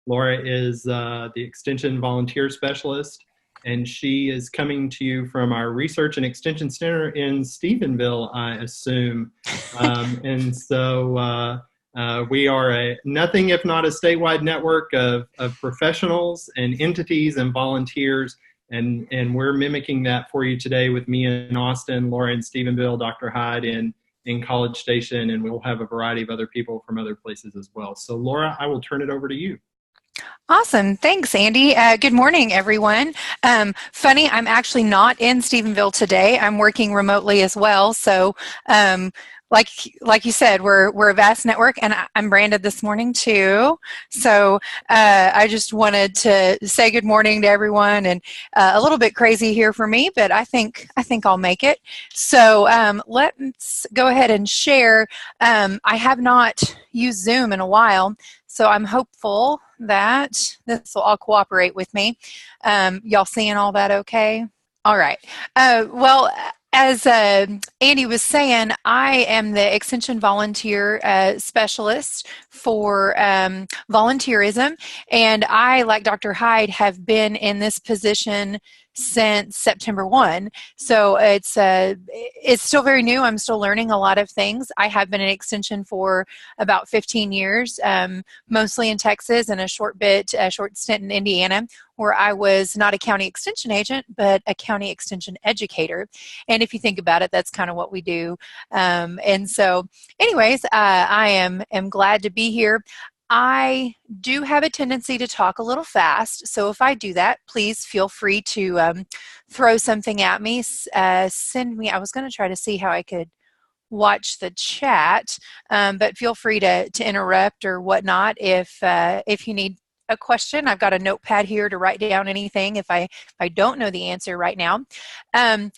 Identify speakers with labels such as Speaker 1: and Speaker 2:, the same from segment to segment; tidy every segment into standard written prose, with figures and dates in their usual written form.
Speaker 1: Laura is the Extension Volunteer Specialist, and she is coming to you from our Research and Extension Center in Stephenville, I assume. We are nothing if not a statewide network of professionals and entities and volunteers, and we're mimicking that for you today with me in Austin, Laura in Stephenville, Dr. Hyde in College Station, and we'll have a variety of other people from other places as well. So Laura, I will turn it over to you.
Speaker 2: Awesome. Thanks, Andy. Good morning, everyone. Funny, I'm actually not in Stephenville today. I'm working remotely as well. So like you said, we're a vast network, and I'm branded this morning too. So I just wanted to say good morning to everyone, and a little bit crazy here for me, but I think I'll make it. So let's go ahead and share. I have not used Zoom in a while, so I'm hopeful that this will all cooperate with me. Y'all seeing all that okay? All right. Well, as Andy was saying, I am the Extension Volunteer Specialist for volunteerism, and I, like Dr. Hyde, have been in this position since September 1. So it's still very new. I'm still learning a lot of things. I have been in Extension for about 15 years, mostly in Texas, and a short stint in Indiana, where I was not a county extension agent, but a county extension educator. And if you think about it, that's kind of what we do. And so anyways, I am glad to be here. I do have a tendency to talk a little fast, so if I do that, please feel free to throw something at me. Send me, I was going to try to see how I could watch the chat, but feel free to interrupt or whatnot if you need a question. I've got a notepad here to write down anything if I don't know the answer right now. And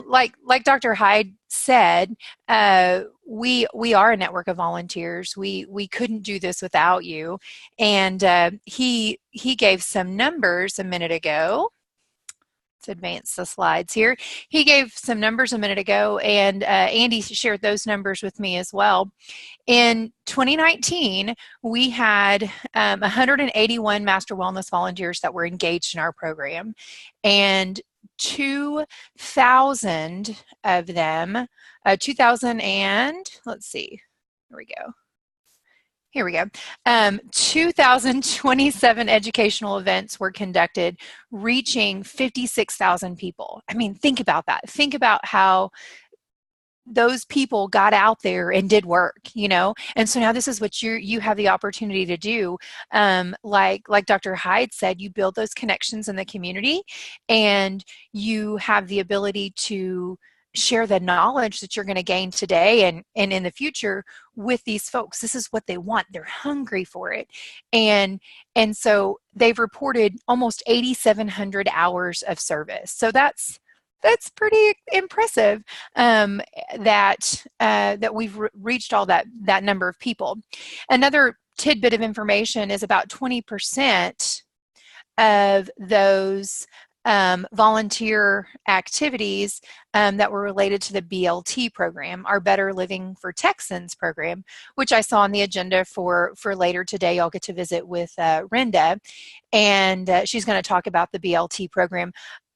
Speaker 2: like Dr. Hyde said, we are a network of volunteers. We couldn't do this without you. And he gave some numbers a minute ago. Let's advance the slides here. He gave some numbers a minute ago, and Andy shared those numbers with me as well. In 2019, we had 181 Master Wellness volunteers that were engaged in our program, and 2,000 of them, 2,000 and, let's see, here we go. 2,027 educational events were conducted, reaching 56,000 people. I mean, think about that. Think about how those people got out there and did work, you know? And so now this is what you have the opportunity to do. Like Dr. Hyde said, you build those connections in the community, and you have the ability to share the knowledge that you're going to gain today and in the future with these folks. This is what they want. They're hungry for it. And so they've reported almost 8,700 hours of service. So that's pretty impressive, that we've reached all that number of people. Another tidbit of information is about 20% of those volunteer activities that were related to the BLT program, our Better Living for Texans program, which I saw on the agenda for later today. I'll get to visit with Renda, and she's going to talk about the BLT program.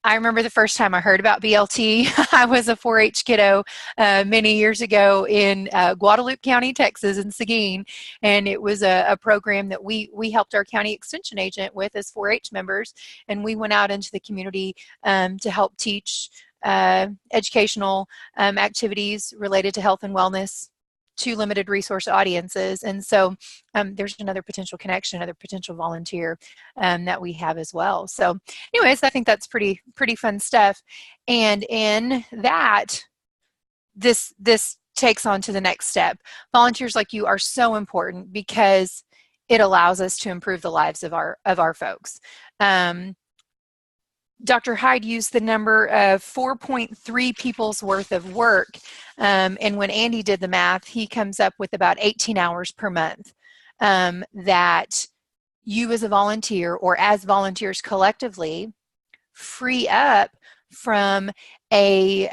Speaker 2: I remember the first time I heard about BLT. I was a 4-H kiddo many years ago in Guadalupe County, Texas, in Seguin, and it was a program that we helped our county extension agent with as 4-H members, and we went out into the community to help teach educational activities related to health and wellness to limited resource audiences. And so there's another potential connection, another potential volunteer that we have as well. So anyways, I think that's pretty fun stuff. And in that, this takes on to the next step. Volunteers like you are so important because it allows us to improve the lives of our folks. Dr. Hyde used the number of 4.3 people's worth of work, and when Andy did the math, he comes up with about 18 hours per month that you as a volunteer, or as volunteers collectively, free up from a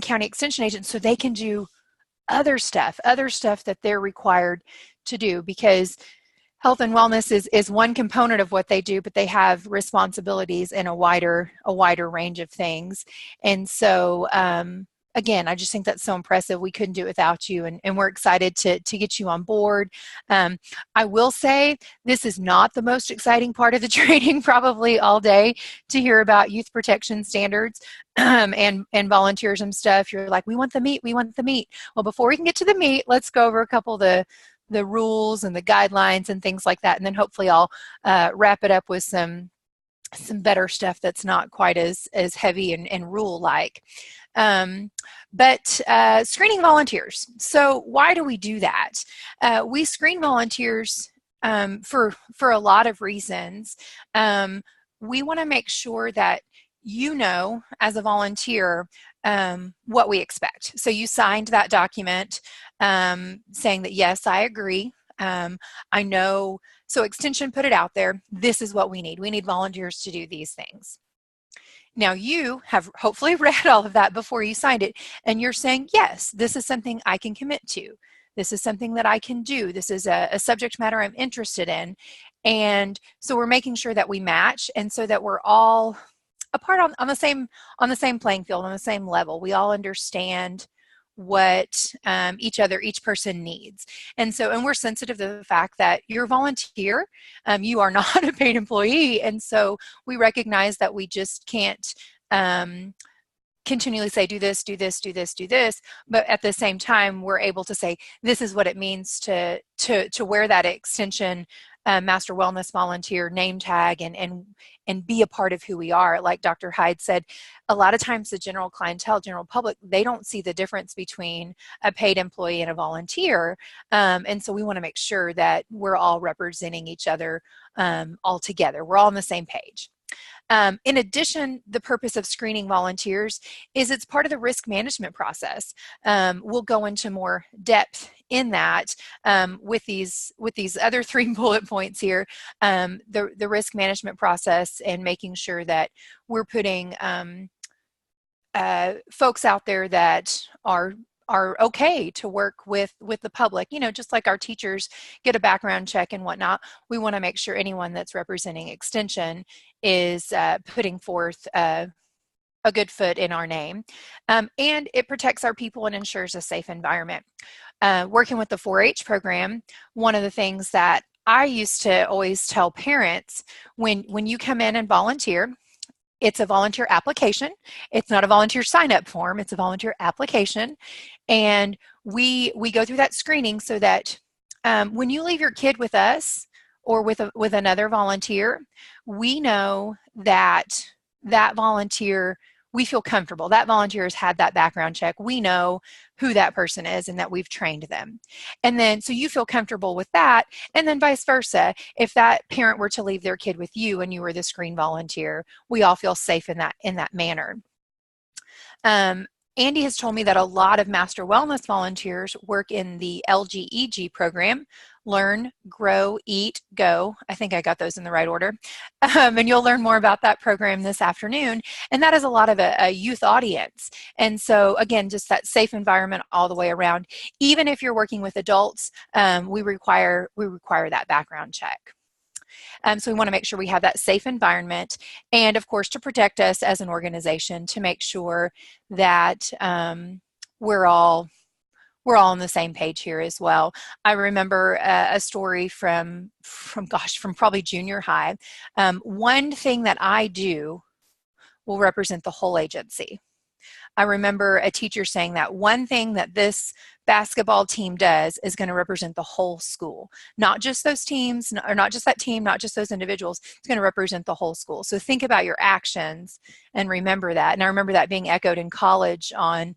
Speaker 2: county extension agent so they can do other stuff that they're required to do. Because Health and wellness is one component of what they do, but they have responsibilities in a wider range of things. And so, again, I just think that's so impressive. We couldn't do it without you, and we're excited to get you on board. I will say this is not the most exciting part of the training probably all day, to hear about youth protection standards and volunteerism stuff. You're like, we want the meat, we want the meat. Well, before we can get to the meat, let's go over a couple of the rules and the guidelines and things like that, and then hopefully I'll wrap it up with some better stuff that's not quite as heavy and rule like. But screening volunteers. So why do we do that? We screen volunteers for a lot of reasons. We want to make sure that you know, as a volunteer, what we expect. So you signed that document saying that, yes, I agree. I know, so Extension put it out there. This is what we need. We need volunteers to do these things. Now you have hopefully read all of that before you signed it, and you're saying, yes, this is something I can commit to. This is something that I can do. This is a subject matter I'm interested in. And so we're making sure that we match, and so that we're all apart on the same playing field, on the same level. We all understand what each person needs. And we're sensitive to the fact that you're a volunteer, you are not a paid employee. And so we recognize that we just can't continually say, do this, do this, do this, do this. But at the same time, we're able to say, this is what it means to wear that Extension Master Wellness Volunteer name tag and be a part of who we are. Like Dr. Hyde said, a lot of times the general clientele, general public, they don't see the difference between a paid employee and a volunteer. And so we want to make sure that we're all representing each other all together. We're all on the same page. In addition, the purpose of screening volunteers is it's part of the risk management process. We'll go into more depth in that with these other 3 bullet points here. The risk management process and making sure that we're putting folks out there that are okay to work with the public. You know, just like our teachers get a background check and whatnot, we want to make sure anyone that's representing Extension is putting forth a good foot in our name. And it protects our people and ensures a safe environment. Working with the 4-H program, one of the things that I used to always tell parents, when you come in and volunteer, it's a volunteer application. It's not a volunteer sign-up form. It's a volunteer application. And we go through that screening so that when you leave your kid with us or with another volunteer, we know that volunteer, we feel comfortable. That volunteer has had that background check. We know who that person is and that we've trained them. And then, so you feel comfortable with that. And then vice versa. If that parent were to leave their kid with you and you were the screen volunteer, we all feel safe in that manner. Andy has told me that a lot of Master Wellness volunteers work in the LGEG program, Learn, Grow, Eat, Go. I think I got those in the right order. And you'll learn more about that program this afternoon. And that is a lot of a youth audience. And so again, just that safe environment all the way around. Even if you're working with adults, we require that background check. So we want to make sure we have that safe environment, and of course to protect us as an organization, to make sure that we're all on the same page here as well. I remember a story from probably junior high. One thing that I do will represent the whole agency. I remember a teacher saying that one thing that this basketball team does is going to represent the whole school, not just those teams, or not just that team, not just those individuals. It's going to represent the whole school. So think about your actions and remember that. And I remember that being echoed in college on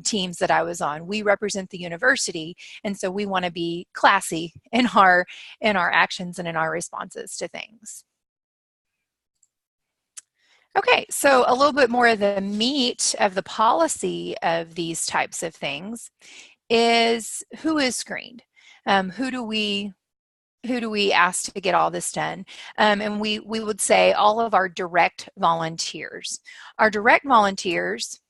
Speaker 2: teams that I was on. We represent the university, and so we want to be classy in our actions and in our responses to things. Okay, so a little bit more of the meat of the policy of these types of things is who is screened. Who do we ask to get all this done? And we would say all of our direct volunteers. Our direct volunteers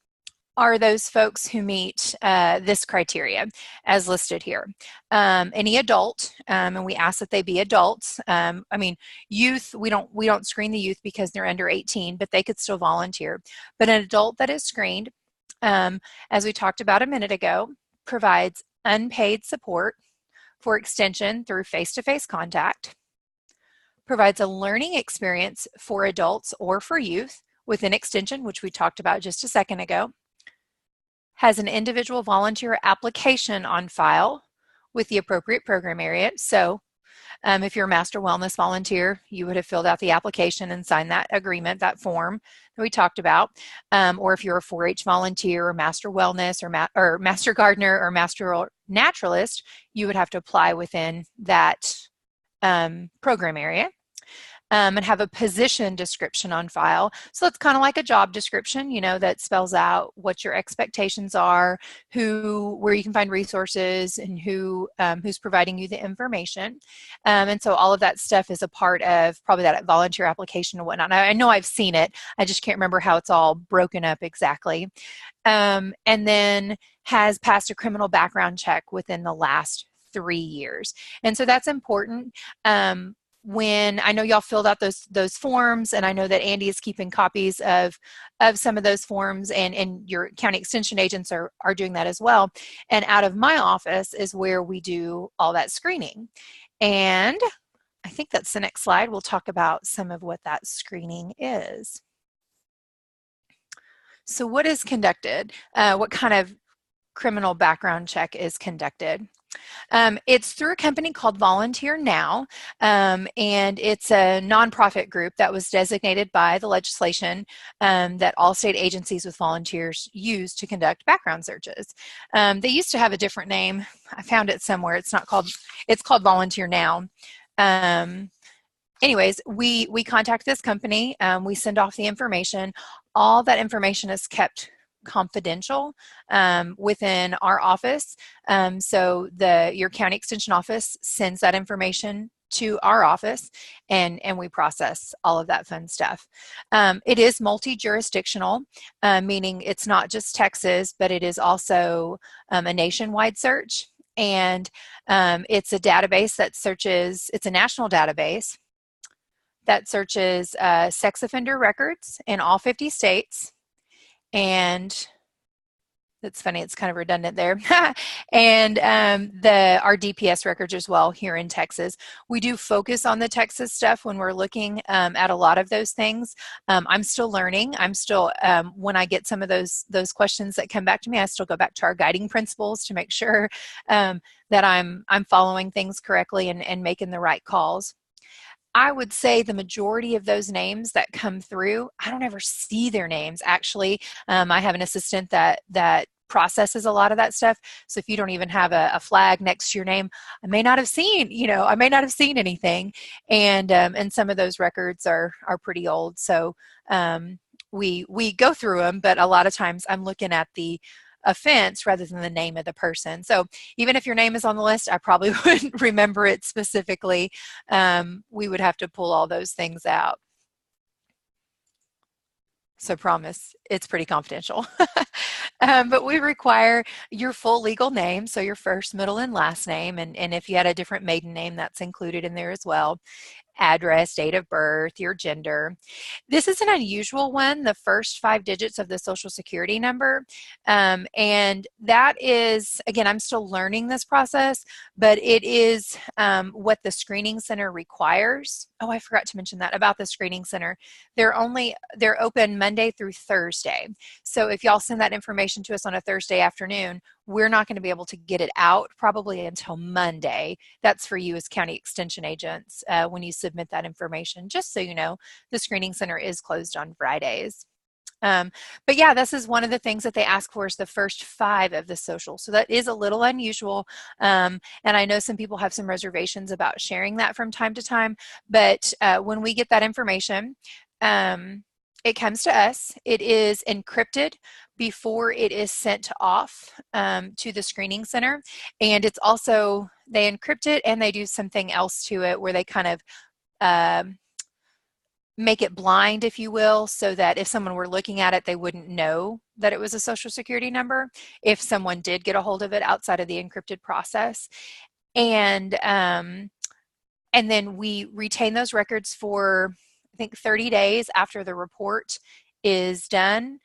Speaker 2: are those folks who meet this criteria as listed here. Any adult, and we ask that they be adults. I mean, youth, we don't screen the youth because they're under 18, but they could still volunteer. But an adult that is screened, as we talked about a minute ago, provides unpaid support for extension through face-to-face contact, provides a learning experience for adults or for youth within extension, which we talked about just a second ago, has an individual volunteer application on file with the appropriate program area. So if you're a master wellness volunteer, you would have filled out the application and signed that agreement, that form that we talked about. Or if you're a 4-H volunteer or master wellness or master gardener or master naturalist, you would have to apply within that program area. And have a position description on file. So it's kind of like a job description, you know, that spells out what your expectations are, where you can find resources, and who's providing you the information. And so all of that stuff is a part of probably that volunteer application and whatnot. I know I've seen it. I just can't remember how it's all broken up exactly. And then has passed a criminal background check within the last 3 years. And so that's important. When I know y'all filled out those forms, and I know that Andy is keeping copies of some of those forms, and your county extension agents are doing that as well. And out of my office is where we do all that screening. And I think that's the next slide. We'll talk about some of what that screening is. So what is conducted? What kind of criminal background check is conducted? It's through a company called Volunteer Now, and it's a nonprofit group that was designated by the legislation that all state agencies with volunteers use to conduct background searches. They used to have a different name. I found it somewhere. It's called Volunteer Now. Anyways, we contact this company. We send off the information. All that information is kept confidential within our office. So your county extension office sends that information to our office, and we process all of that fun stuff. It is multi-jurisdictional, meaning it's not just Texas, but it is also a nationwide search. And it's a database that searches, it's a national database that searches sex offender records in all 50 states. And that's funny, it's kind of redundant there. And our DPS records as well here in Texas. We do focus on the Texas stuff when we're looking at a lot of those things. I'm still learning. I'm still, when I get some of those questions that come back to me, I still go back to our guiding principles to make sure that I'm following things correctly and making the right calls. I would say the majority of those names that come through, I don't ever see their names actually. I have an assistant that processes a lot of that stuff. So if you don't even have a flag next to your name, I may not have seen anything. And some of those records are pretty old. So we go through them, but a lot of times I'm looking at the offense rather than the name of the person. So even if your name is on the list, I probably wouldn't remember it specifically. We would have to pull all those things out. So promise, it's pretty confidential. But we require your full legal name, so your first, middle, and last name, and if you had a different maiden name, that's included in there as well. Address, date of birth, your gender. This is an unusual one, the first 5 digits of the Social Security number. And that is, again, I'm still learning this process, but it is what the screening center requires. Oh, I forgot to mention that about the screening center. They're open Monday through Thursday. So if y'all send that information to us on a Thursday afternoon, we're not going to be able to get it out probably until Monday. That's for you as county extension agents when you submit that information. Just so you know, the screening center is closed on Fridays. But yeah, this is one of the things that they ask for is the first 5 of the social. So that is a little unusual. And I know some people have some reservations about sharing that from time to time. But when we get that information, it comes to us. It is encrypted before it is sent off to the screening center. And it's also, they encrypt it and they do something else to it where they kind of make it blind, if you will, so that if someone were looking at it, they wouldn't know that it was a social security number if someone did get a hold of it outside of the encrypted process. And then we retain those records for, I think, 30 days after the report is done.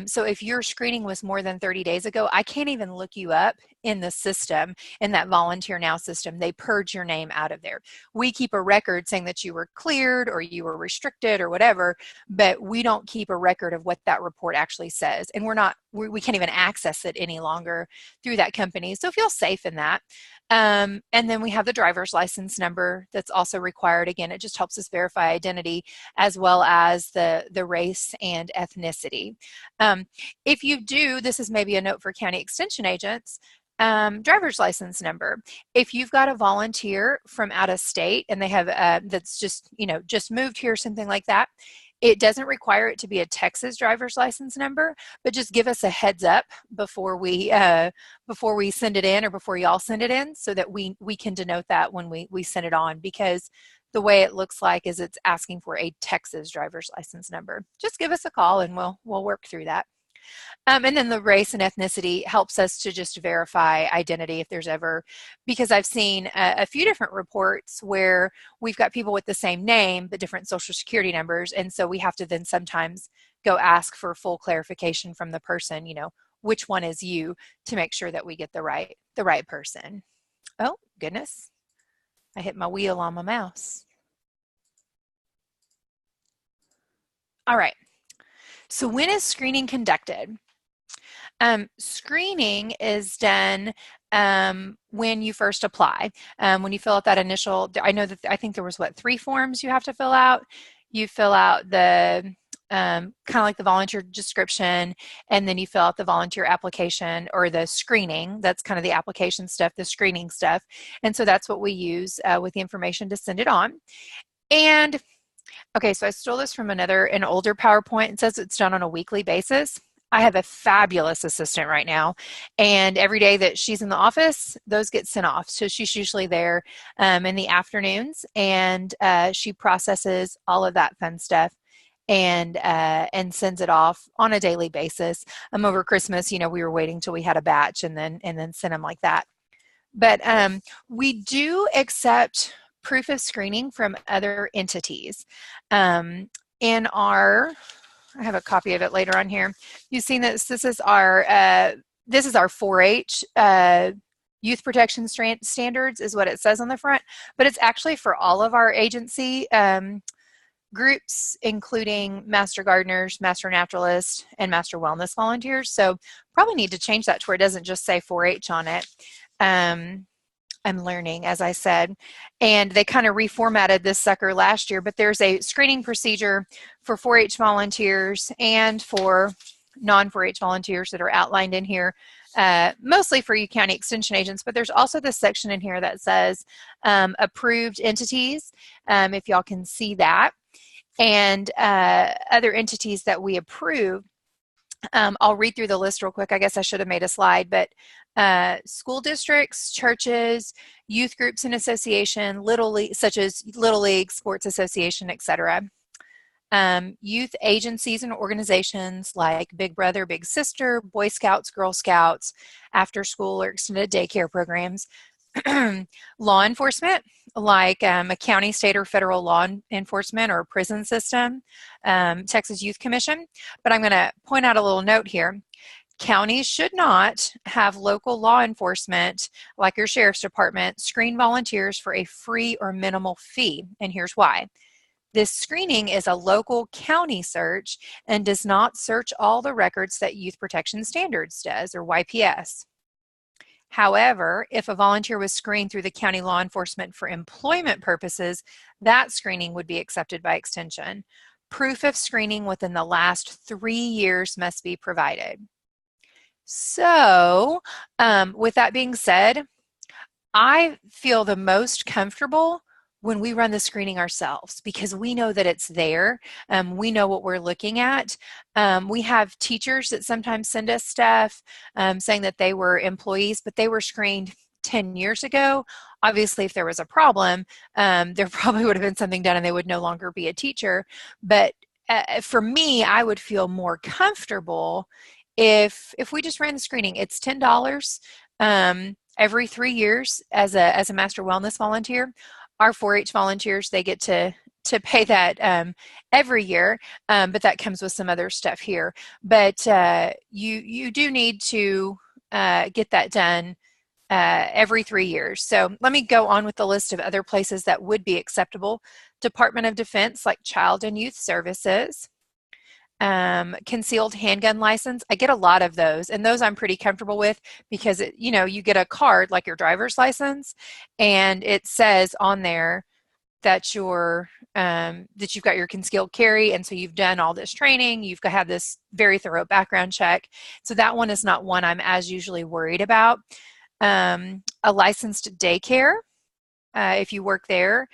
Speaker 2: So if your screening was more than 30 days ago, I can't even look you up in the system, in that Volunteer Now system. They purge your name out of there. We keep a record saying that you were cleared or you were restricted or whatever, but we don't keep a record of what that report actually says. And we can't even access it any longer through that company. So feel safe in that. And then we have the driver's license number that's also required. Again, it just helps us verify identity as well as the race and ethnicity. If you do, this is maybe a note for county extension agents, driver's license number. If you've got a volunteer from out of state and they have that's just moved here, something like that, it doesn't require it to be a Texas driver's license number, but just give us a heads up before we send it in, or before y'all send it in, so that we can denote that when we send it on, because the way it looks like is it's asking for a Texas driver's license number. Just give us a call and we'll work through that. And then the race and ethnicity helps us to just verify identity if there's ever, because I've seen a few different reports where we've got people with the same name but different social security numbers, and so we have to then sometimes go ask for full clarification from the person, which one is you, to make sure that we get the right person. Oh goodness, I hit my wheel on my mouse. All right. So when is screening conducted? Screening is done when you first apply. When you fill out that initial, I think there was 3 forms you have to fill out. You fill out the kind of like the volunteer description, and then you fill out the volunteer application, or the screening. That's kind of the application stuff, the screening stuff. And so that's what we use with the information to send it on. And okay, so I stole this from an older PowerPoint. It says it's done on a weekly basis. I have a fabulous assistant right now, and every day that she's in the office, those get sent off. So she's usually there in the afternoons, and she processes all of that fun stuff and sends it off on a daily basis. Over Christmas, we were waiting till we had a batch and then send them like that. But we do accept proof of screening from other entities. I have a copy of it later on here. You've seen this. This is our 4-H youth protection standards, is what it says on the front. But it's actually for all of our agency groups, including Master Gardeners, Master Naturalists, and Master Wellness Volunteers. So probably need to change that to where it doesn't just say 4-H on it. I'm learning, as I said, and they kind of reformatted this sucker last year, but there's a screening procedure for 4-H volunteers and for non-4-H volunteers that are outlined in here, mostly for you county extension agents, but there's also this section in here that says approved entities, if y'all can see that, and other entities that we approve. I'll read through the list real quick. I guess I should have made a slide, but school districts, churches, youth groups and association, such as Little League, Sports Association, etc. Youth agencies and organizations like Big Brother, Big Sister, Boy Scouts, Girl Scouts, after school or extended daycare programs. Law enforcement, like a county, state, or federal law enforcement or prison system, Texas Youth Commission. But I'm going to point out a little note here. Counties should not have local law enforcement, like your sheriff's department, screen volunteers for a free or minimal fee. And here's why. This screening is a local county search and does not search all the records that Youth Protection Standards does, or YPS. However, if a volunteer was screened through the county law enforcement for employment purposes, that screening would be accepted by extension. Proof of screening within the last 3 years must be provided. So, with that being said, I feel the most comfortable when we run the screening ourselves, because we know that it's there. We know what we're looking at. We have teachers that sometimes send us stuff saying that they were employees, but they were screened 10 years ago. Obviously, if there was a problem, there probably would have been something done and they would no longer be a teacher. But for me, I would feel more comfortable if we just ran the screening, it's $10 every 3 years as a Master Wellness volunteer. Our 4-H volunteers, they get to pay that every year, but that comes with some other stuff here. But you do need to get that done every 3 years. So let me go on with the list of other places that would be acceptable. Department of Defense, like Child and Youth Services. Concealed handgun license. I get a lot of those, and those I'm pretty comfortable with because you get a card like your driver's license, and it says on there that that you've got your concealed carry, and so you've done all this training, you've had this very thorough background check. So that one is not one I'm as usually worried about. A licensed daycare, if you work there.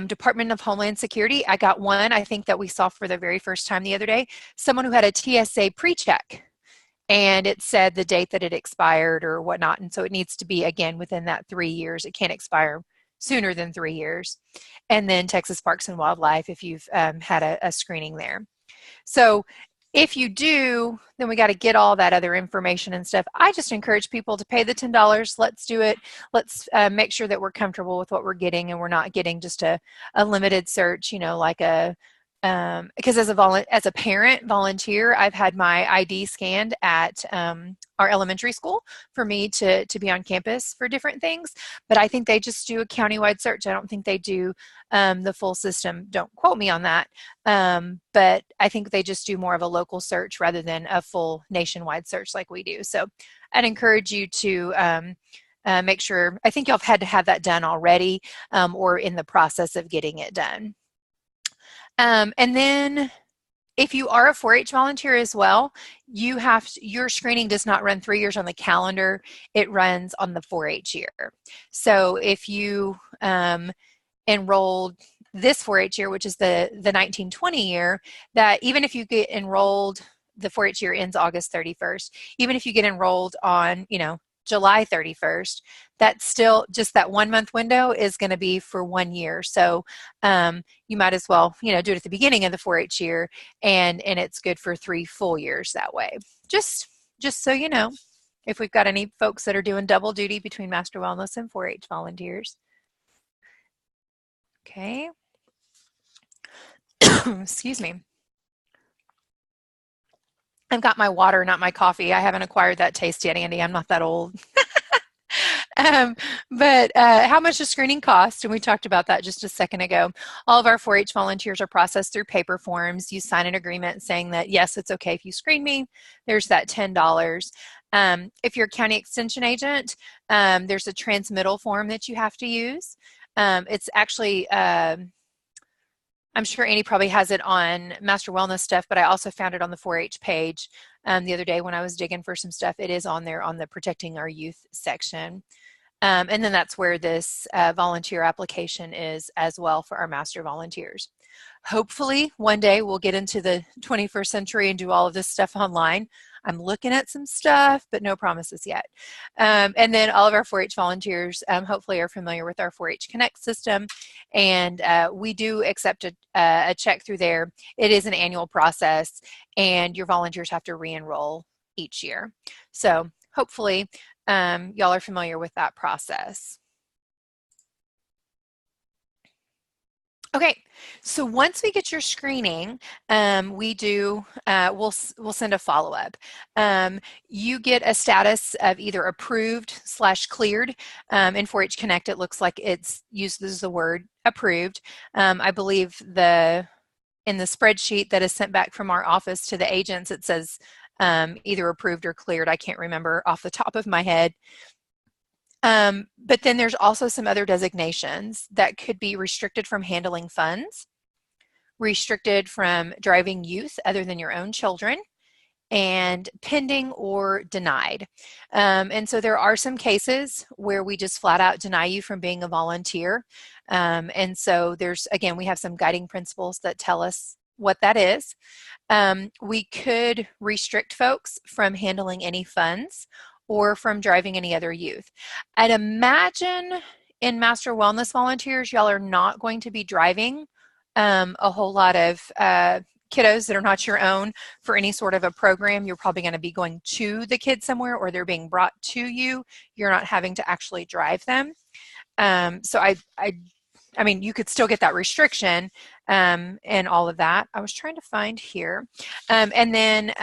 Speaker 2: Department of Homeland Security, I got one, I think, that we saw for the very first time the other day. Someone who had a TSA pre-check, and it said the date that it expired or whatnot, and so it needs to be, again, within that 3 years. It can't expire sooner than 3 years. And then Texas Parks and Wildlife, if you've had a screening there. So if you do, then we got to get all that other information and stuff. I just encourage people to pay the $10. Let's do it. Let's make sure that we're comfortable with what we're getting, and we're not getting just a limited search, like because as a parent volunteer, I've had my ID scanned at our elementary school for me to be on campus for different things. But I think they just do a countywide search. I don't think they do the full system. Don't quote me on that. But I think they just do more of a local search rather than a full nationwide search like we do. So I'd encourage you to make sure. I think y'all have had to have that done already or in the process of getting it done. And then if you are a 4-H volunteer as well, your screening does not run 3 years on the calendar. It runs on the 4-H year. So if you enrolled this 4-H year, which is the 1920 year, that even if you get enrolled, the 4-H year ends August 31st. Even if you get enrolled on, July 31st, that's still just that 1 month window is going to be for 1 year. So you might as well, do it at the beginning of the 4-H year, and it's good for 3 full years that way. Just so you know, if we've got any folks that are doing double duty between Master Wellness and 4-H volunteers. Okay. Excuse me. I've got my water, not my coffee. I haven't acquired that taste yet, Andy. I'm not that old. But how much does screening cost? And we talked about that just a second ago. All of our 4-H volunteers are processed through paper forms. You sign an agreement saying that, yes, it's okay if you screen me. There's that $10. If you're a county extension agent, there's a transmittal form that you have to use. It's actually... I'm sure Annie probably has it on Master Wellness stuff, but I also found it on the 4-H page the other day when I was digging for some stuff. It is on there on the Protecting Our Youth section. And then that's where this volunteer application is as well for our Master volunteers. Hopefully one day we'll get into the 21st century and do all of this stuff online. I'm looking at some stuff, but no promises yet. And then all of our 4-H volunteers hopefully are familiar with our 4-H Connect system, and we do accept a check through there. It is an annual process, and your volunteers have to re-enroll each year. So hopefully y'all are familiar with that process. Okay, so once we get your screening, we'll send a follow-up. You get a status of either approved/cleared. In 4-H Connect, it looks like it uses the word approved. I believe in the spreadsheet that is sent back from our office to the agents, it says either approved or cleared. I can't remember off the top of my head. But then there's also some other designations that could be restricted from handling funds, restricted from driving youth other than your own children, and pending or denied. And so there are some cases where we just flat out deny you from being a volunteer. And so again, we have some guiding principles that tell us what that is. We could restrict folks from handling any funds or from driving any other youth. I'd imagine in Master Wellness volunteers, y'all are not going to be driving a whole lot of kiddos that are not your own for any sort of a program, you're probably going to be going to the kids somewhere, or they're being brought to you. You're not having to actually drive them. So I mean, you could still get that restriction and all of that. I was trying to find here. And then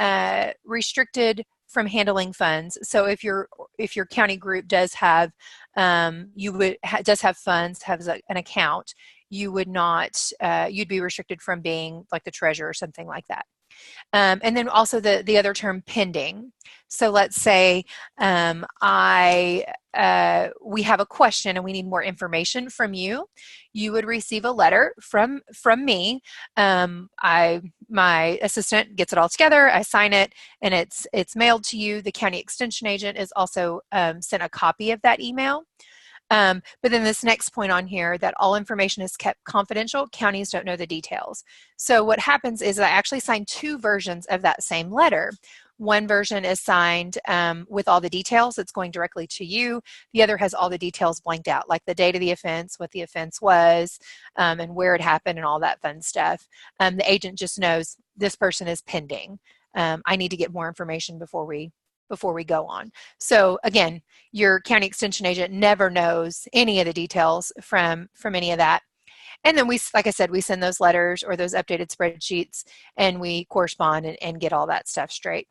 Speaker 2: restricted from handling funds. So if your county group does have does have funds, has an account, you would not you'd be restricted from being like the treasurer or something like that. And then also the other term, pending. So let's say we have a question and we need more information from you. You would receive a letter from me. My assistant gets it all together. I sign it, and it's mailed to you. The county extension agent is also sent a copy of that email. But then this next point on here, that all information is kept confidential. Counties don't know the details. So what happens is I actually sign two versions of that same letter. One version is signed with all the details. It's going directly to you. The other has all the details blanked out, like the date of the offense, what the offense was, and where it happened, and all that fun stuff. The agent just knows this person is pending. I need to get more information before we go on. So again, your county extension agent never knows any of the details from any of that. And then like I said, we send those letters or those updated spreadsheets, and we correspond and get all that stuff straight.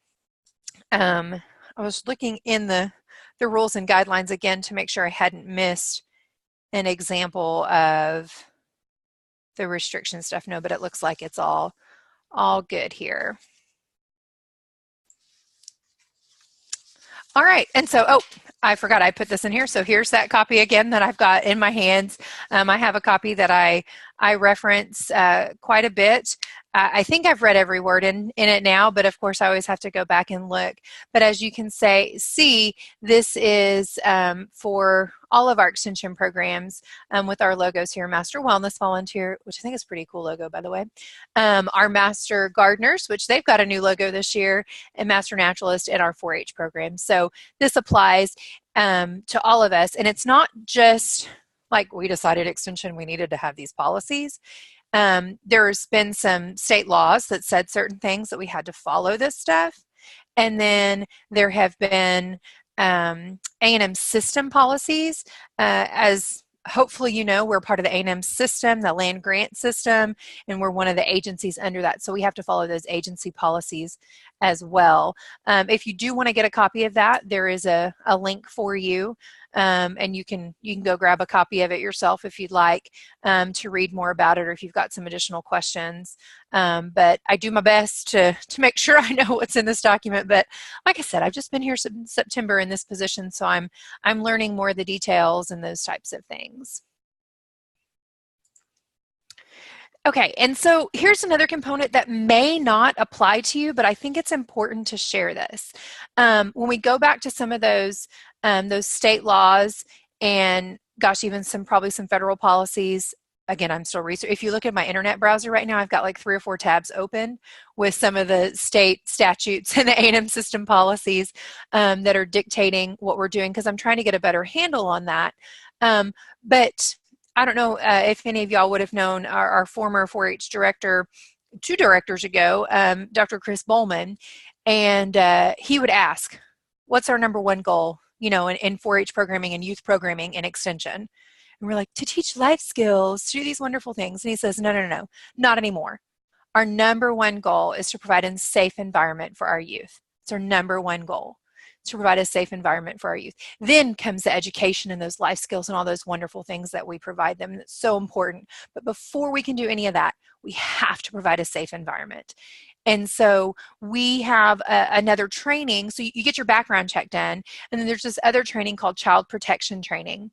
Speaker 2: I was looking in the rules and guidelines again to make sure I hadn't missed an example of the restriction stuff. No, but it looks like it's all good here. All right, and so, I forgot I put this in here. So here's that copy again that I've got in my hands. I have a copy that I reference quite a bit. I think I've read every word in it now, but of course I always have to go back and look. But as you can see, this is for all of our extension programs with our logos here: Master Wellness Volunteer, which I think is a pretty cool logo, by the way. Our Master Gardeners, which they've got a new logo this year, and Master Naturalist, and our 4-H program. So this applies to all of us. And it's not just like we decided extension, we needed to have these policies. There's been some state laws that said certain things that we had to follow this stuff. And then there have been A&M system policies. As hopefully you know, we're part of the A&M system, the land grant system, and we're one of the agencies under that. So we have to follow those agency policies as well. If you do want to get a copy of that, there is a link for you. And you can go grab a copy of it yourself if you'd like to read more about it, or if you've got some additional questions. But I do my best to make sure I know what's in this document. But like I said, I've just been here since September in this position, so I'm learning more of the details and those types of things. Okay, and so here's another component that may not apply to you, but I think it's important to share this. When we go back to some of those state laws and, gosh, even probably some federal policies, again, I'm still researching. If you look at my internet browser right now, I've got like 3 or 4 tabs open with some of the state statutes and the A&M system policies that are dictating what we're doing, because I'm trying to get a better handle on that. But I don't know if any of y'all would have known our former 4-H director 2 directors ago, Dr. Chris Bowman, and he would ask, what's our number one goal, in 4-H programming and youth programming and extension? And we're like, to teach life skills, to do these wonderful things. And he says, no, not anymore. Our number one goal is to provide a safe environment for our youth. It's our number one goal, to provide a safe environment for our youth. Then comes the education and those life skills and all those wonderful things that we provide them. That's so important. But before we can do any of that, we have to provide a safe environment. And so we have another training. So you get your background check done, and then there's this other training called child protection training.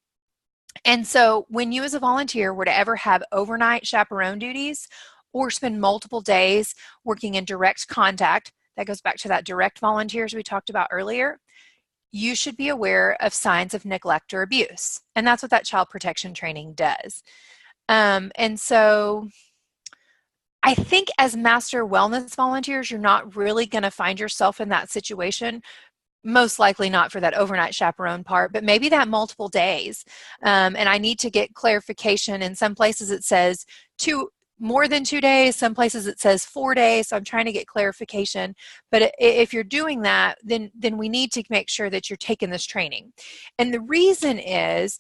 Speaker 2: And so when you as a volunteer were to ever have overnight chaperone duties or spend multiple days working in direct contact, that goes back to that direct volunteers we talked about earlier, you should be aware of signs of neglect or abuse. And that's what that child protection training does. And so I think as master wellness volunteers, you're not really going to find yourself in that situation. Most likely not for that overnight chaperone part, but maybe that multiple days. And I need to get clarification. In some places it says more than 2 days. Some places it says 4 days. So I'm trying to get clarification. But if you're doing that, then we need to make sure that you're taking this training. And the reason is,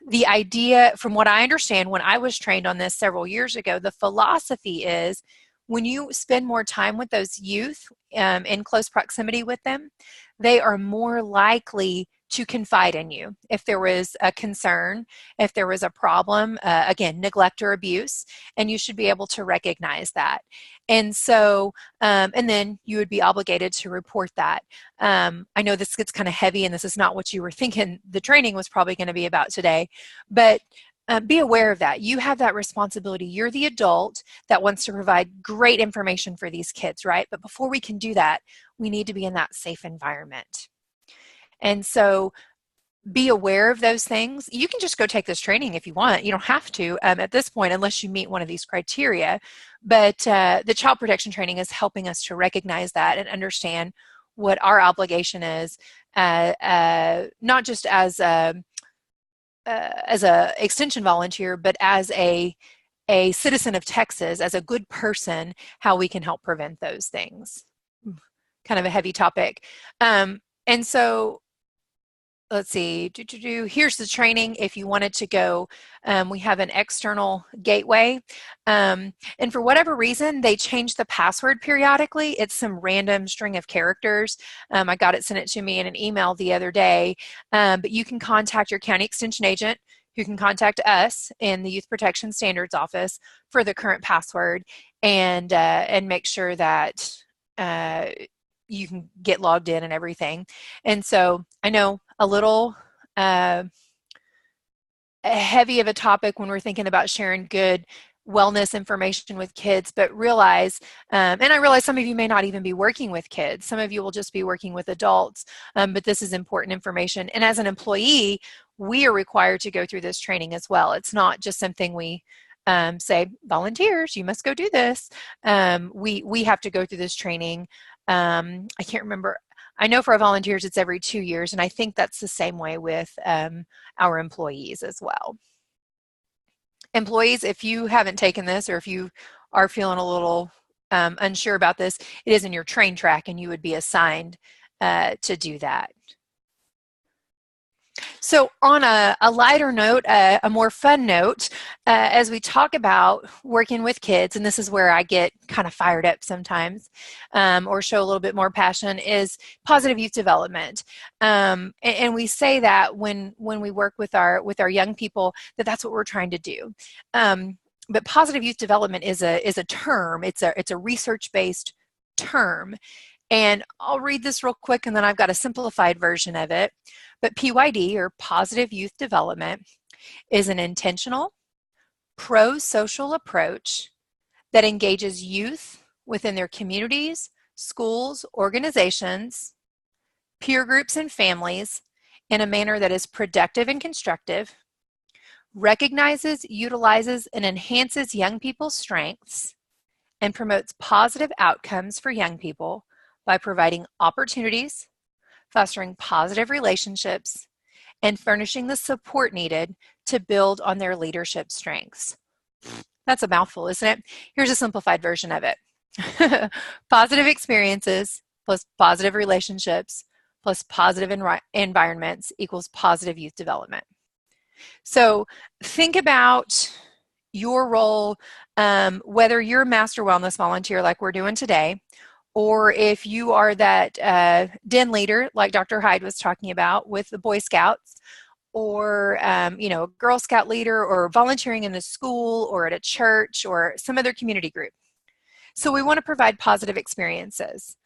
Speaker 2: the idea, from what I understand, when I was trained on this several years ago, the philosophy is when you spend more time with those youth, in close proximity with them, they are more likely to confide in you if there was a concern, if there was a problem, again, neglect or abuse, and you should be able to recognize that. And so, and then you would be obligated to report that. I know this gets kind of heavy, and this is not what you were thinking the training was probably going to be about today, but be aware of that. You have that responsibility. You're the adult that wants to provide great information for these kids, right? But before we can do that, we need to be in that safe environment. And so be aware of those things. You can just go take this training if you want. You don't have to at this point unless you meet one of these criteria. But the child protection training is helping us to recognize that and understand what our obligation is, not just as a extension volunteer, but as a citizen of Texas, as a good person, how we can help prevent those things. Kind of a heavy topic. And so let's see, here's the training if you wanted to go. We have an external gateway. And for whatever reason, they change the password periodically. It's some random string of characters. I got it sent it to me in an email the other day. But you can contact your county extension agent, who can contact us in the Youth Protection Standards Office for the current password, and make sure that you can get logged in and everything. And so I know a little heavy of a topic when we're thinking about sharing good wellness information with kids, but realize, and I realize some of you may not even be working with kids. Some of you will just be working with adults, but this is important information. And as an employee, we are required to go through this training as well. It's not just something we say, volunteers, you must go do this. We have to go through this training. I can't remember. I know for our volunteers, it's every 2 years, and I think that's the same way with our employees as well. Employees, if you haven't taken this, or if you are feeling a little unsure about this, it is in your train track, and you would be assigned to do that. So on a lighter note, a more fun note, as we talk about working with kids, and this is where I get kind of fired up sometimes, or show a little bit more passion, is positive youth development. And we say that when we work with our young people, that's what we're trying to do. But positive youth development is a term. It's a research-based term. And I'll read this real quick, and then I've got a simplified version of it. But PYD, or Positive Youth Development, is an intentional, pro-social approach that engages youth within their communities, schools, organizations, peer groups, and families in a manner that is productive and constructive, recognizes, utilizes, and enhances young people's strengths, and promotes positive outcomes for young people by providing opportunities, fostering positive relationships, and furnishing the support needed to build on their leadership strengths. That's a mouthful, isn't it? Here's a simplified version of it. Positive experiences plus positive relationships plus positive environments equals positive youth development. So think about your role, whether you're a master wellness volunteer like we're doing today, or if you are that den leader like Dr. Hyde was talking about with the Boy Scouts, or a Girl Scout leader, or volunteering in a school or at a church or some other community group. So we want to provide positive experiences.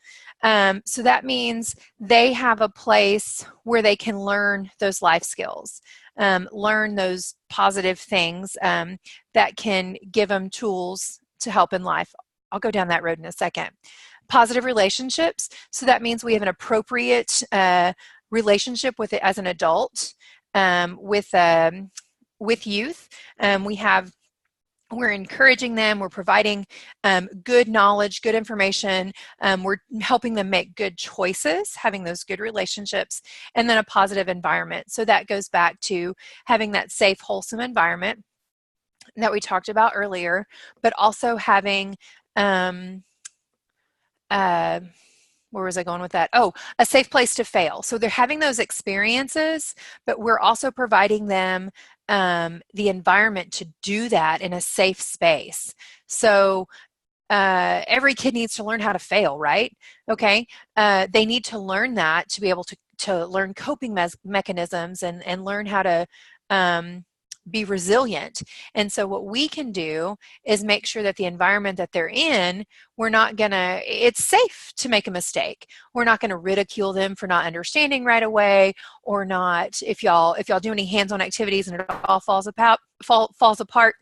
Speaker 2: So that means they have a place where they can learn those life skills, learn those positive things that can give them tools to help in life. I'll go down that road in a second. Positive relationships. So that means we have an appropriate relationship with it as an adult, with youth. We're encouraging them. We're providing good knowledge, good information. We're helping them make good choices, having those good relationships, and then a positive environment. So that goes back to having that safe, wholesome environment. that we talked about earlier, but also having, uh, where was I going with that? Oh, a safe place to fail. So they're having those experiences, but we're also providing them the environment to do that in a safe space. So every kid needs to learn how to fail, right? Okay. They need to learn that to be able to learn coping mechanisms and learn how to be resilient. And so what we can do is make sure that the environment that they're in, it's safe to make a mistake. We're not going to ridicule them for not understanding right away, or not, if y'all do any hands-on activities and it all falls apart,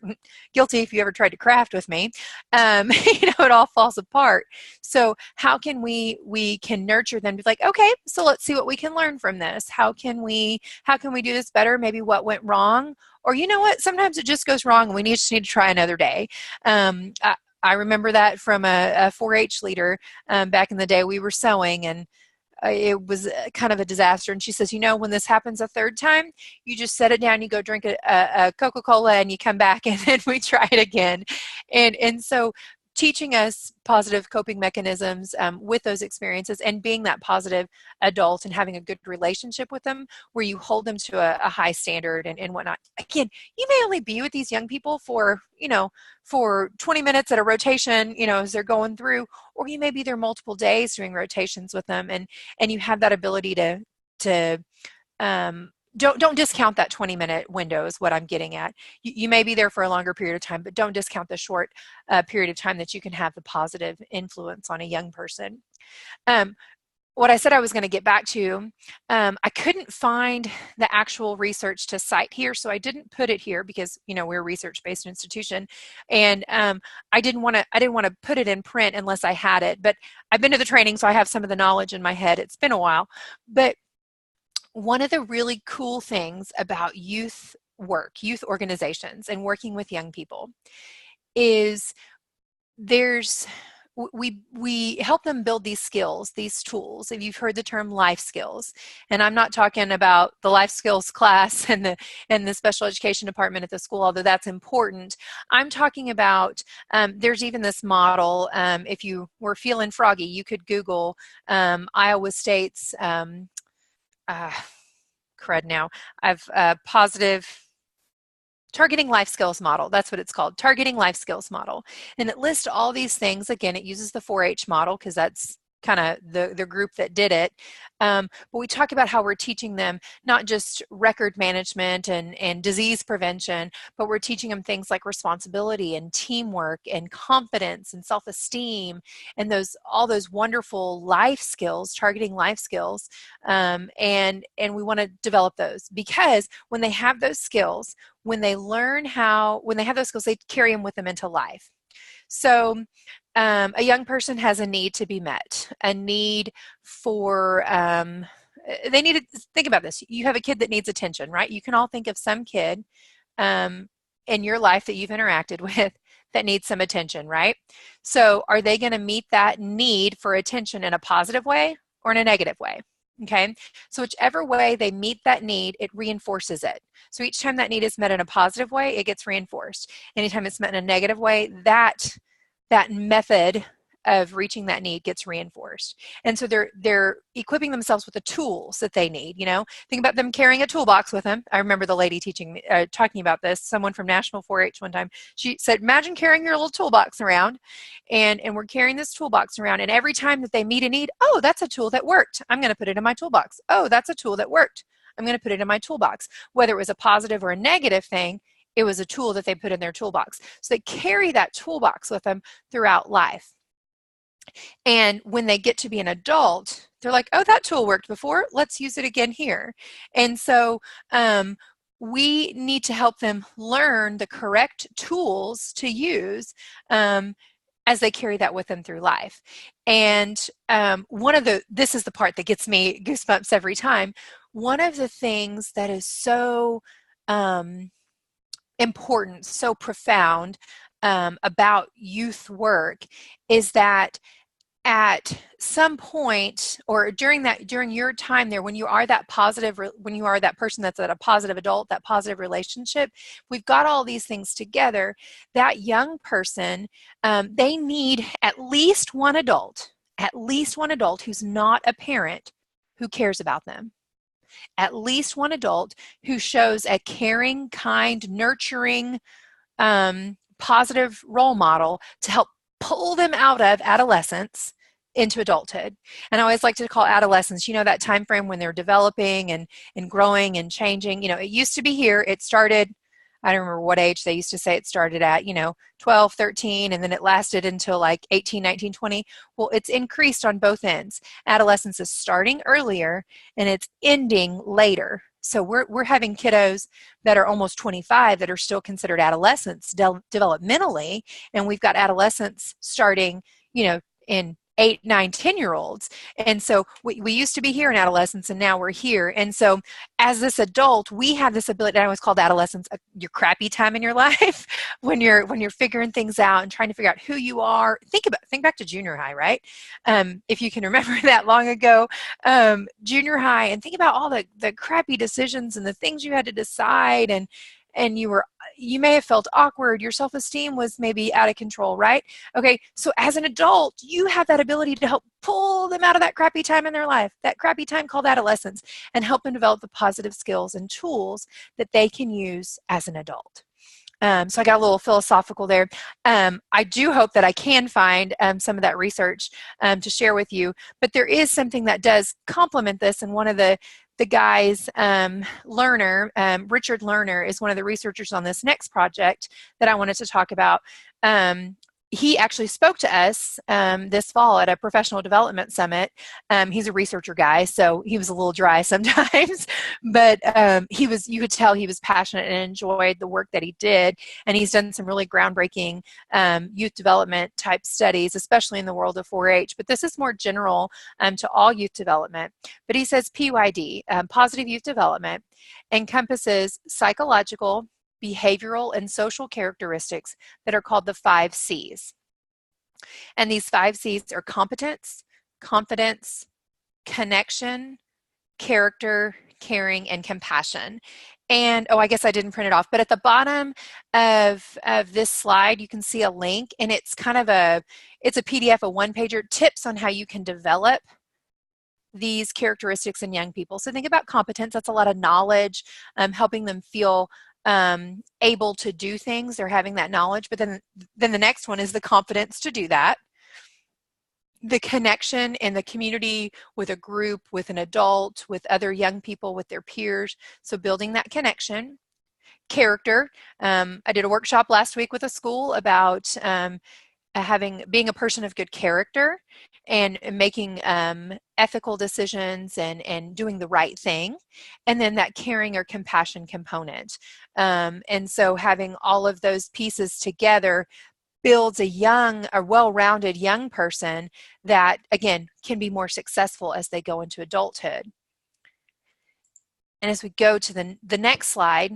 Speaker 2: guilty if you ever tried to craft with me, it all falls apart. So how can we can nurture them to be like, okay, so let's see what we can learn from this. How can we do this better? Maybe what went wrong, or you know what, sometimes it just goes wrong and we just need to try another day. I remember that from a 4-H leader back in the day. We were sewing, and it was kind of a disaster. And she says, when this happens a third time, you just set it down, you go drink a Coca-Cola, and you come back, and then we try it again. And so teaching us positive coping mechanisms with those experiences, and being that positive adult and having a good relationship with them where you hold them to a high standard and whatnot. Again, you may only be with these young people for 20 minutes at a rotation, as they're going through, or you may be there multiple days doing rotations with them, and you have that ability to don't discount that 20-minute window is what I'm getting at. You may be there for a longer period of time, but don't discount the short period of time that you can have the positive influence on a young person. What I said I was going to get back to, I couldn't find the actual research to cite here, so I didn't put it here because we're a research-based institution, and I didn't want to put it in print unless I had it. But I've been to the training, so I have some of the knowledge in my head. It's been a while, but one of the really cool things about youth organizations, and working with young people is we help them build these skills, these tools. If you've heard the term life skills, and I'm not talking about the life skills class and the special education department at the school, although that's important. I'm talking about, there's even this model, if you were feeling froggy, you could Google Iowa State's crud now. I've positive targeting life skills model. That's what it's called, targeting life skills model. And it lists all these things. Again, it uses the 4-H model because that's kind of the group that did it. But we talk about how we're teaching them not just record management and disease prevention, but we're teaching them things like responsibility and teamwork and confidence and self-esteem, and all those wonderful life skills, targeting life skills. And we want to develop those, because when they have those skills, when they have those skills, they carry them with them into life. So a young person has a need to be met, a need for, they need to think about this. You have a kid that needs attention, right? You can all think of some kid in your life that you've interacted with that needs some attention, right? So are they going to meet that need for attention in a positive way or in a negative way? Okay, so whichever way they meet that need, it reinforces it. So each time that need is met in a positive way, it gets reinforced. Anytime it's met in a negative way, that method of reaching that need gets reinforced. And so they're equipping themselves with the tools that they need. Think about them carrying a toolbox with them. I remember the lady teaching me, talking about this, someone from National 4-H one time. She said, imagine carrying your little toolbox around, and we're carrying this toolbox around, and every time that they meet a need, oh, that's a tool that worked, I'm going to put it in my toolbox. Oh, that's a tool that worked, I'm going to put it in my toolbox. Whether it was a positive or a negative thing, it was a tool that they put in their toolbox. So they carry that toolbox with them throughout life. And when they get to be an adult, they're like, oh, that tool worked before, let's use it again here. And so we need to help them learn the correct tools to use as they carry that with them through life. And this is the part that gets me goosebumps every time. One of the things that is so important, so profound about youth work is that at some point, or during your time there, when you are that positive, when you are that person that's at a positive adult, that positive relationship, we've got all these things together. That young person, they need at least one adult who's not a parent who cares about them. At least one adult who shows a caring, kind, nurturing, positive role model to help pull them out of adolescence into adulthood. And I always like to call adolescence, that time frame when they're developing and growing and changing. It used to be here. It started, I don't remember what age they used to say it started at, 12, 13, and then it lasted until like 18, 19, 20. Well, it's increased on both ends. Adolescence is starting earlier and it's ending later. So we're having kiddos that are almost 25 that are still considered adolescents developmentally, and we've got adolescents starting, in 8, 9, 10-year-olds. And so we used to be here in adolescence, and now we're here. And so as this adult, we have this ability, and I always called adolescence your crappy time in your life, when you're figuring things out and trying to figure out who you are. Think back to junior high, right? If you can remember that long ago, junior high, and think about all the crappy decisions and the things you had to decide, and you may have felt awkward. Your self-esteem was maybe out of control, right? Okay, so as an adult, you have that ability to help pull them out of that crappy time in their life, that crappy time called adolescence, and help them develop the positive skills and tools that they can use as an adult. So I got a little philosophical there. I do hope that I can find some of that research to share with you, but there is something that does complement this, and one of the guys, Lerner, Richard Lerner, is one of the researchers on this next project that I wanted to talk about. He actually spoke to us this fall at a professional development summit. He's a researcher guy, so he was a little dry sometimes, but you could tell he was passionate and enjoyed the work that he did. And he's done some really groundbreaking youth development type studies, especially in the world of 4-H. But this is more general to all youth development. But he says PYD, positive youth development, encompasses psychological, behavioral, and social characteristics that are called the 5 C's. And these 5 C's are competence, confidence, connection, character, caring, and compassion. And I guess I didn't print it off, but at the bottom of this slide, you can see a link, and it's kind of it's a PDF, a one-pager, tips on how you can develop these characteristics in young people. So think about competence. That's a lot of knowledge, helping them feel able to do things. They're having that knowledge. But then the next one is the confidence to do that. The connection in the community, with a group, with an adult, with other young people, with their peers. So building that connection. Character. I did a workshop last week with a school about being a person of good character and making ethical decisions and doing the right thing, and then that caring or compassion component. And so having all of those pieces together builds a well-rounded young person that, again, can be more successful as they go into adulthood. And as we go to the next slide,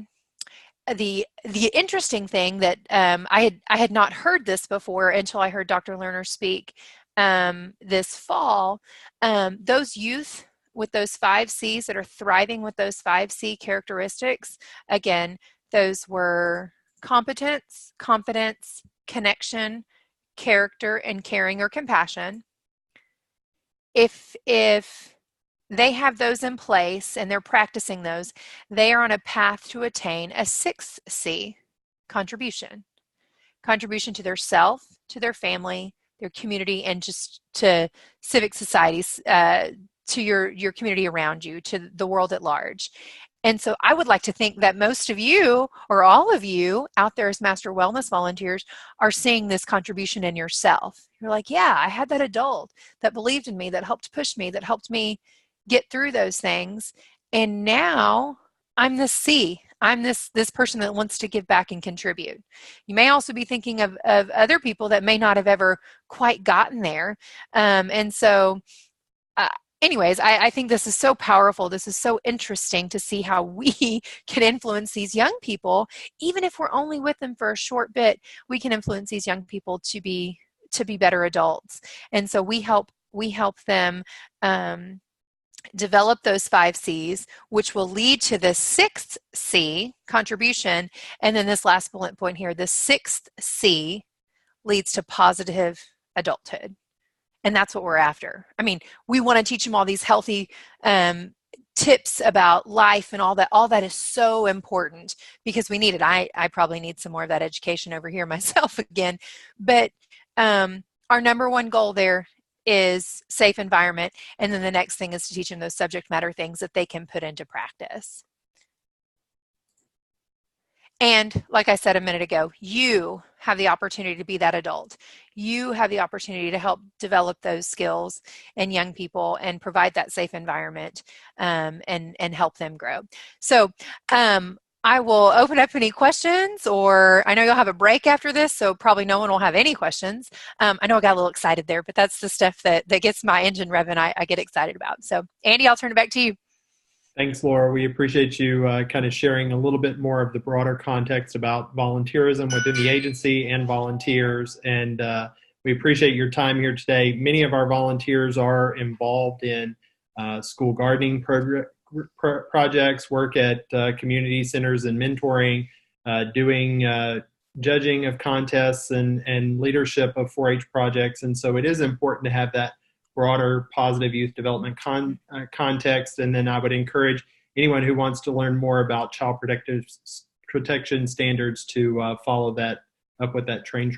Speaker 2: the interesting thing that I had not heard this before until I heard Dr. Lerner speak this fall. Those youth with those 5 C's that are thriving with those 5 C characteristics, again, those were competence, confidence, connection, character, and caring or compassion. If they have those in place and they're practicing those, they are on a path to attain a 6th C, contribution. Contribution to their self, to their family, their community, and just to civic societies, to your community around you, to the world at large. And so I would like to think that most of you, or all of you out there as Master Wellness volunteers, are seeing this contribution in yourself. You're like, yeah, I had that adult that believed in me, that helped push me, that helped me get through those things. And now I'm this C. I'm this person that wants to give back and contribute. You may also be thinking of other people that may not have ever quite gotten there. And so anyways, I think this is so powerful. This is so interesting to see how we can influence these young people. Even if we're only with them for a short bit, we can influence these young people to to be better adults. And so we help them develop those 5 C's, which will lead to the 6th C, contribution. And then this last bullet point here, the 6th C leads to positive adulthood. And that's what we're after. I mean, we want to teach them all these healthy tips about life and all that. All that is so important because we need it. I probably need some more of that education over here myself again. But our number one goal there is safe environment. And then the next thing is to teach them those subject matter things that they can put into practice. And like I said a minute ago, you have the opportunity to be that adult. You have the opportunity to help develop those skills in young people and provide that safe environment and help them grow. So I will open up any questions, or I know you'll have a break after this, so probably no one will have any questions. I know I got a little excited there, but that's the stuff that gets my engine revving. I get excited about. So Andy, I'll turn it back to you.
Speaker 1: Thanks, Laura. We appreciate you kind of sharing a little bit more of the broader context about volunteerism within the agency and volunteers. And we appreciate your time here today. Many of our volunteers are involved in school gardening projects, work at community centers and mentoring, doing judging of contests and leadership of 4-H projects. And so it is important to have that broader positive youth development context. And then I would encourage anyone who wants to learn more about child protection standards to follow that up with that train